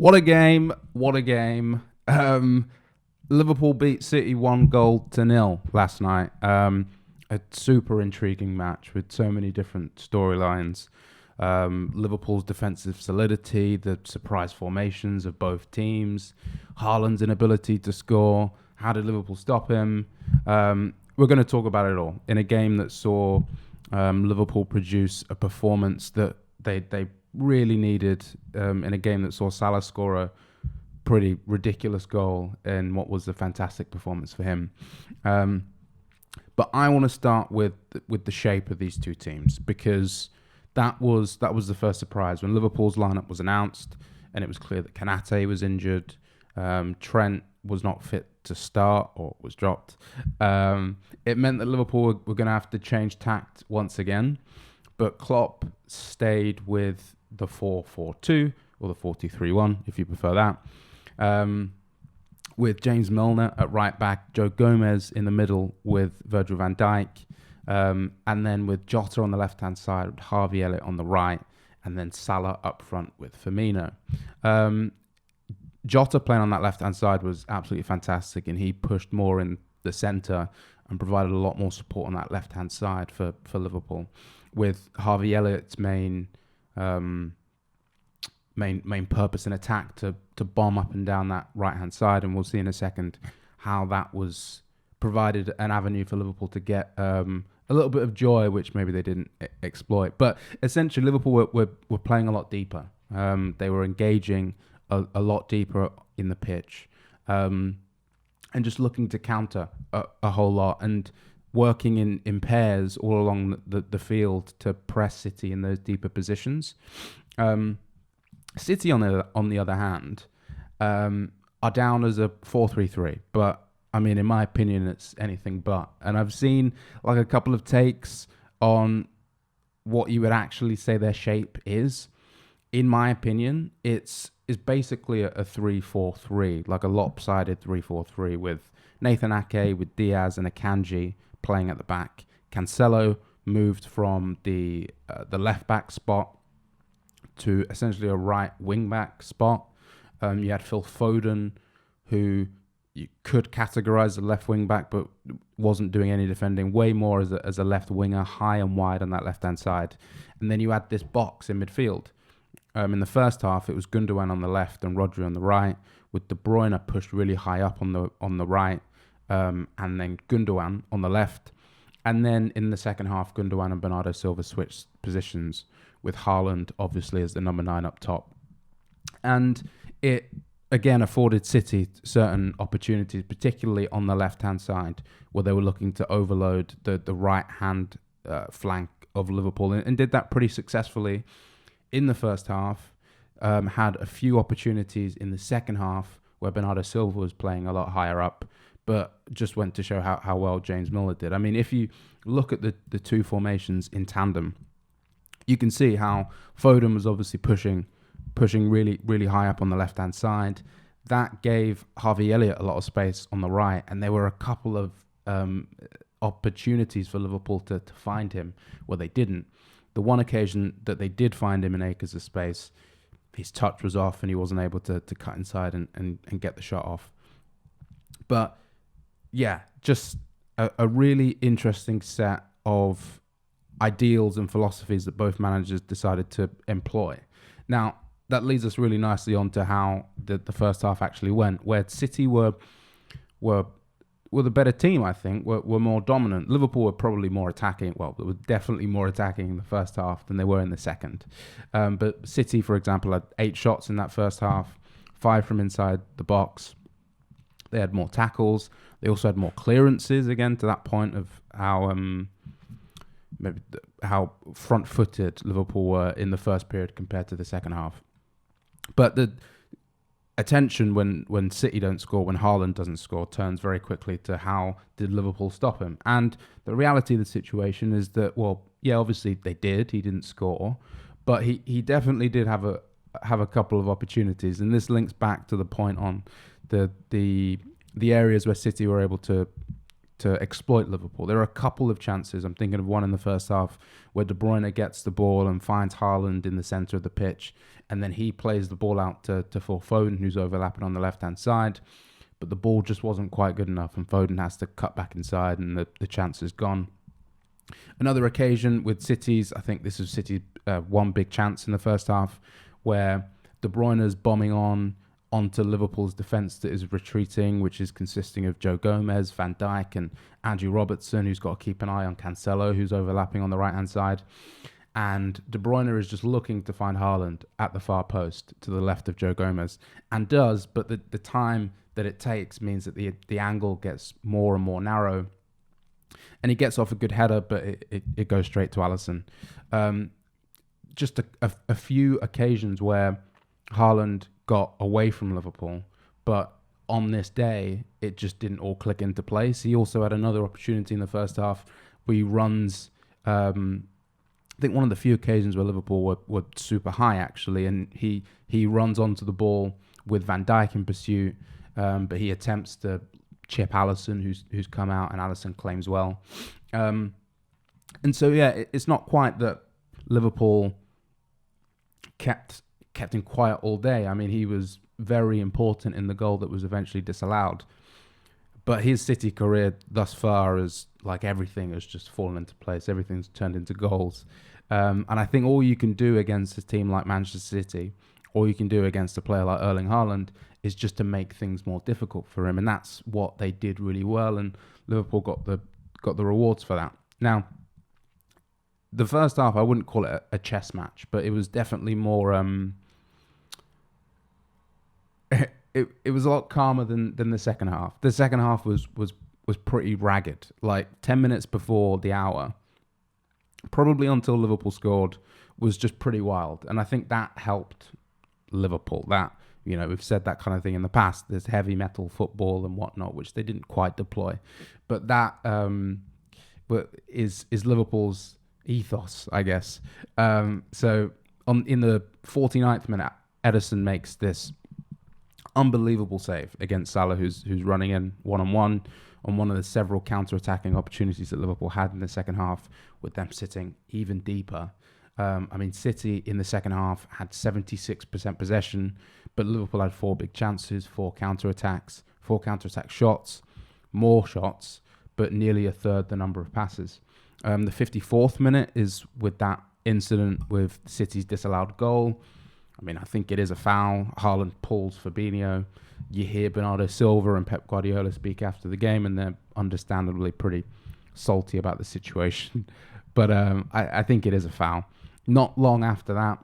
What a game. What a game. Liverpool beat City 1-0 last night. A super intriguing match with so many different storylines. Liverpool's defensive solidity, the surprise formations of both teams, Haaland's inability to score. How did Liverpool stop him? We're going to talk about it all in a game that saw Liverpool produce a performance that they really needed, in a game that saw Salah score a pretty ridiculous goal in what was a fantastic performance for him. But I want to start with the shape of these two teams, because that was the first surprise when Liverpool's lineup was announced, and it was clear that Kanate was injured. Trent was not fit to start or was dropped. It meant that Liverpool were going to have to change tact once again. But Klopp stayed with the 4-4-2 or the 4-2-3-1, if you prefer that. With James Milner at right back, Joe Gomez in the middle with Virgil van Dijk, and then with Jota on the left-hand side, with Harvey Elliott on the right, and then Salah up front with Firmino. Jota playing on that left-hand side was absolutely fantastic, and he pushed more in the centre and provided a lot more support on that left-hand side for Liverpool, with Harvey Elliott's main purpose in attack to bomb up and down that right-hand side, and we'll see in a second how that was provided an avenue for Liverpool to get a little bit of joy, which maybe they didn't exploit. But essentially, Liverpool were playing a lot deeper. They were engaging a lot deeper in the pitch, and just looking to counter a whole lot, and working in pairs all along the field to press City in those deeper positions. City, on the other hand, are down as a 4-3-3, but I mean, in my opinion, it's anything but. And I've seen like a couple of takes on what you would actually say their shape is. In my opinion, it's basically a 3-4-3, like a lopsided 3-4-3 with Nathan Ake, with Diaz and Akanji playing at the back. Cancelo moved from the left back spot to essentially a right wing back spot. You had Phil Foden, who you could categorize as a left wing back, but wasn't doing any defending, way more as a left winger, high and wide on that left hand side. And then you had this box in midfield. In the first half, it was Gundogan on the left and Rodri on the right, with De Bruyne pushed really high up on the right, and then Gundogan on the left. And then in the second half, Gundogan and Bernardo Silva switched positions, with Haaland obviously as the number 9 up top. And it again afforded City certain opportunities, particularly on the left-hand side, where they were looking to overload the right-hand flank of Liverpool, and did that pretty successfully in the first half. Had a few opportunities in the second half where Bernardo Silva was playing a lot higher up, but just went to show how well James Milner did. I mean, if you look at the two formations in tandem, you can see how Foden was obviously pushing really, really high up on the left-hand side. That gave Harvey Elliott a lot of space on the right, and there were a couple of opportunities for Liverpool to find him where they didn't. The one occasion that they did find him in acres of space, his touch was off and he wasn't able to cut inside and get the shot off. But yeah, just a really interesting set of ideals and philosophies that both managers decided to employ. Now, that leads us really nicely on to how the first half actually went, where City were the better team, I think, were more dominant. Liverpool were probably more attacking. Well, they were definitely more attacking in the first half than they were in the second. But City, for example, had 8 shots in that first half, 5 from inside the box. They had more tackles. They also had more clearances, again, to that point of how front-footed Liverpool were in the first period compared to the second half. But the attention when City don't score, when Haaland doesn't score, turns very quickly to how did Liverpool stop him. And the reality of the situation is that, well, yeah, obviously they did. He didn't score, but he definitely did have a couple of opportunities. And this links back to the point on the areas where City were able to to exploit Liverpool. There are a couple of chances. I'm thinking of one in the first half where De Bruyne gets the ball and finds Haaland in the centre of the pitch, and then he plays the ball out to Phil Foden, who's overlapping on the left-hand side. But the ball just wasn't quite good enough, and Foden has to cut back inside, and the chance is gone. Another occasion with City's, I think this is City's one big chance in the first half, where De Bruyne's bombing onto Liverpool's defence that is retreating, which is consisting of Joe Gomez, Van Dijk, and Andrew Robertson, who's got to keep an eye on Cancelo, who's overlapping on the right-hand side. And De Bruyne is just looking to find Haaland at the far post to the left of Joe Gomez, and does, but the time that it takes means that the angle gets more and more narrow. And he gets off a good header, but it goes straight to Alisson. Just a few occasions where Haaland got away from Liverpool, but on this day, it just didn't all click into place. He also had another opportunity in the first half where he runs, I think one of the few occasions where Liverpool were super high, actually, and he runs onto the ball with Van Dijk in pursuit, but he attempts to chip Alisson, who's come out, and Alisson claims well. And so, yeah, it's not quite that Liverpool kept him quiet all day. I mean, he was very important in the goal that was eventually disallowed. But his City career thus far is like everything has just fallen into place. Everything's turned into goals. And I think all you can do against a team like Manchester City, all you can do against a player like Erling Haaland, is just to make things more difficult for him. And that's what they did really well. And Liverpool got the rewards for that. Now, the first half, I wouldn't call it a chess match, but it was definitely more... It was a lot calmer than the second half. The second half was pretty ragged. Like 10 minutes before the hour, probably until Liverpool scored, was just pretty wild. And I think that helped Liverpool. That, you know, we've said that kind of thing in the past. There's heavy metal football and whatnot, which they didn't quite deploy. But that is Liverpool's ethos, I guess. So in the 49th minute, Ederson makes this unbelievable save against Salah, who's running in one-on-one on one of the several counter-attacking opportunities that Liverpool had in the second half, with them sitting even deeper. I mean, City in the second half had 76% possession, but Liverpool had 4 big chances, 4 counter-attacks, 4 counter-attack shots, more shots, but nearly a third the number of passes. The 54th minute is with that incident with City's disallowed goal. I mean, I think it is a foul. Haaland pulls Fabinho. You hear Bernardo Silva and Pep Guardiola speak after the game, and they're understandably pretty salty about the situation. But I think it is a foul. Not long after that,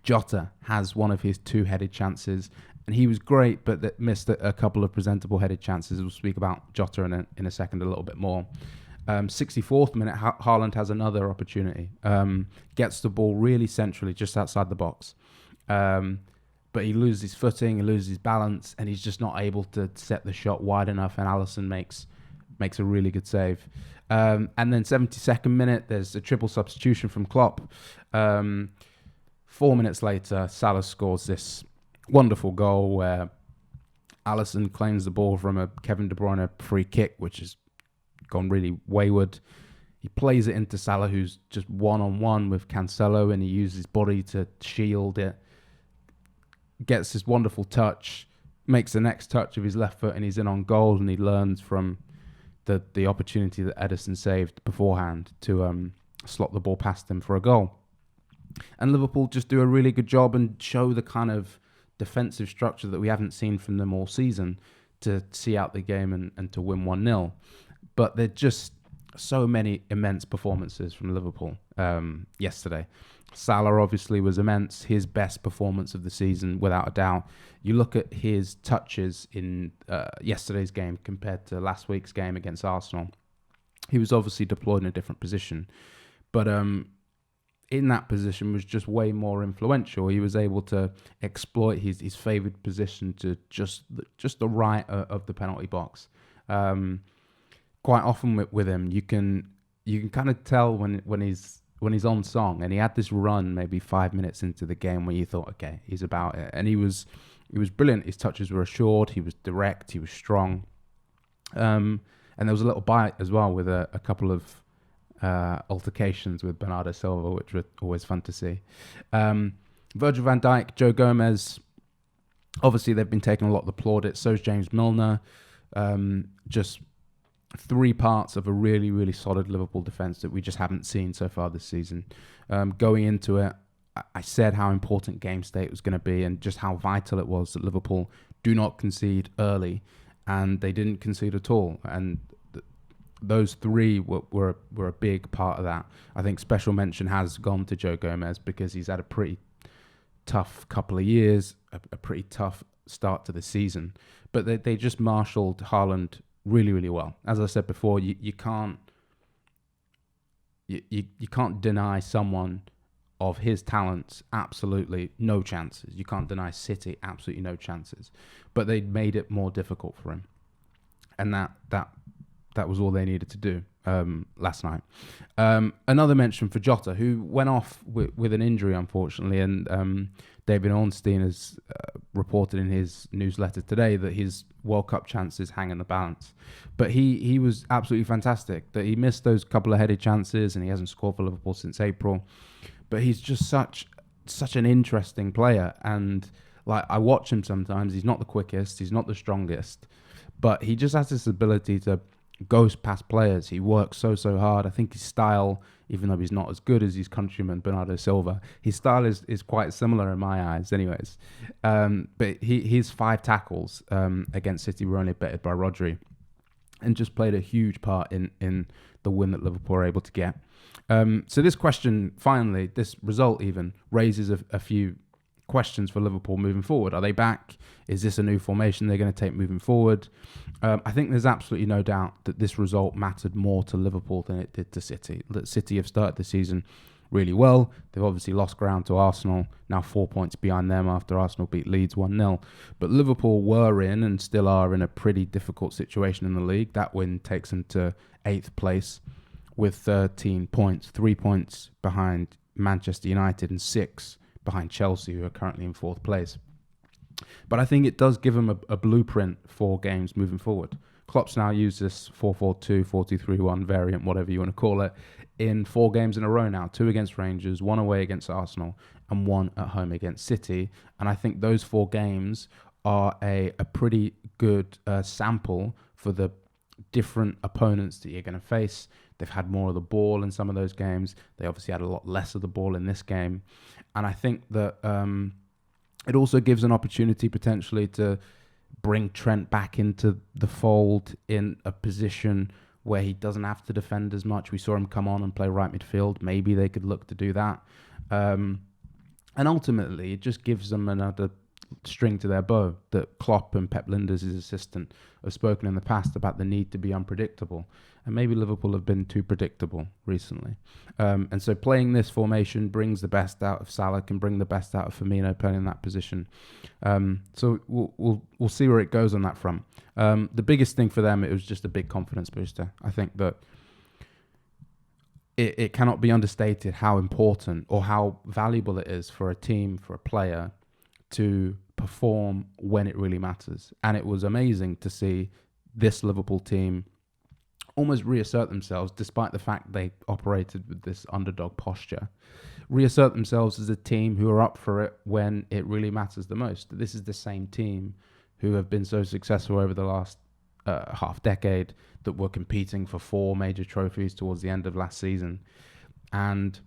Jota has one of his 2 headed chances, and he was great, but that missed a couple of presentable headed chances. We'll speak about Jota in a second a little bit more. 64th minute, Haaland has another opportunity. Gets the ball really centrally, just outside the box. But he loses his footing, he loses his balance, and he's just not able to set the shot wide enough, and Alisson makes a really good save. And then 72nd minute, there's a triple substitution from Klopp. 4 minutes later, Salah scores this wonderful goal where Alisson claims the ball from a Kevin De Bruyne free kick, which has gone really wayward. He plays it into Salah, who's just one-on-one with Cancelo, and he uses his body to shield it. Gets this wonderful touch, makes the next touch of his left foot, and he's in on goal, and he learns from the opportunity that Ederson saved beforehand to slot the ball past him for a goal. And Liverpool just do a really good job and show the kind of defensive structure that we haven't seen from them all season to see out the game and to win 1-0. But they're just so many immense performances from Liverpool yesterday. Salah obviously was immense, his best performance of the season without a doubt. You look at his touches in yesterday's game compared to last week's game against Arsenal. He was obviously deployed in a different position, but in that position was just way more influential. He was able to exploit his favoured position to just the right of the penalty box. Quite often with him, you can kind of tell when he's on song, and he had this run maybe 5 minutes into the game where you thought, okay, he's about it, and he was brilliant. His touches were assured. He was direct. He was strong, and And there was a little bite as well with a couple of altercations with Bernardo Silva, which were always fun to see. Virgil van Dijk, Joe Gomez, obviously they've been taking a lot of the plaudits. So's James Milner. Just three parts of a really, really solid Liverpool defence that we just haven't seen so far this season. Going into it, I said how important game state was going to be and just how vital it was that Liverpool do not concede early, and they didn't concede at all. And those three were a big part of that. I think special mention has gone to Joe Gomez because he's had a pretty tough couple of years, a pretty tough start to the season. But they just marshalled Haaland really, really well. As I said before, you can't deny someone of his talents absolutely no chances. You can't deny City absolutely no chances. But they made it more difficult for him. And that was all they needed to do last night. Another mention for Jota, who went off with an injury, unfortunately, and David Ornstein has reported in his newsletter today that his World Cup chances hang in the balance. But he was absolutely fantastic. That he missed those couple of headed chances, and he hasn't scored for Liverpool since April. But he's just such an interesting player, and like I watch him sometimes. He's not the quickest, he's not the strongest, but he just has this ability to ghost past players. He works so hard. I think his style, even though he's not as good as his countryman Bernardo Silva, his style is quite similar in my eyes anyways. But his 5 tackles against City were only betted by Rodri, and just played a huge part in the win that Liverpool were able to get. So this question, finally, this result even, raises a few questions for Liverpool moving forward. Are they back? Is this a new formation they're going to take moving forward? I think there's absolutely no doubt that this result mattered more to Liverpool than it did to City. That City have started the season really well. They've obviously lost ground to Arsenal, now 4 points behind them after Arsenal beat Leeds 1-0. But Liverpool were in and still are in a pretty difficult situation in the league. That win takes them to 8th place with 13 points, 3 points behind Manchester United and 6 behind Chelsea, who are currently in 4th place. But I think it does give them a blueprint for games moving forward. Klopp's now used this 4-4-2, 4-2-3-1 variant, whatever you want to call it, in 4 games in a row now. 2 against Rangers, 1 away against Arsenal, and 1 at home against City. And I think those 4 games are a pretty good sample for the different opponents that you're going to face. They've had more of the ball in some of those games. They obviously had a lot less of the ball in this game. And I think that it also gives an opportunity potentially to bring Trent back into the fold in a position where he doesn't have to defend as much. We saw him come on and play right midfield. Maybe they could look to do that. And ultimately, it just gives them another string to their bow that Klopp and Pep Lijnders, his assistant, have spoken in the past about the need to be unpredictable. And maybe Liverpool have been too predictable recently. And so playing this formation brings the best out of Salah, can bring the best out of Firmino playing in that position. So we'll see where it goes on that front. The biggest thing for them, it was just a big confidence booster. I think that it cannot be understated how important or how valuable it is for a team, for a player, to perform when it really matters. And it was amazing to see this Liverpool team almost reassert themselves, despite the fact they operated with this underdog posture, reassert themselves as a team who are up for it when it really matters the most. This is the same team who have been so successful over the last half decade, that were competing for 4 major trophies towards the end of last season. And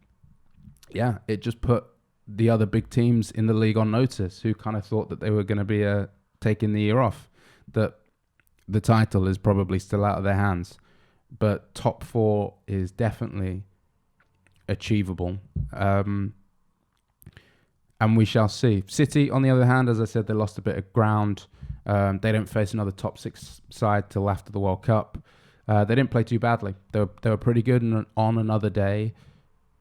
yeah, it just put the other big teams in the league on notice, who kind of thought that they were going to be taking the year off, that the title is probably still out of their hands. But top 4 is definitely achievable. And we shall see. City, on the other hand, as I said, they lost a bit of ground. They don't face another top 6 side till after the World Cup. They didn't play too badly. They were pretty good, and on another day,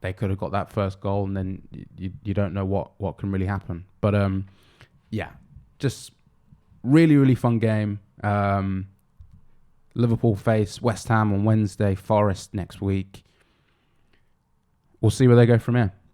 they could have got that first goal, and then you don't know what can really happen. But yeah, just really, really fun game. Liverpool face West Ham on Wednesday, Forest next week. We'll see where they go from here.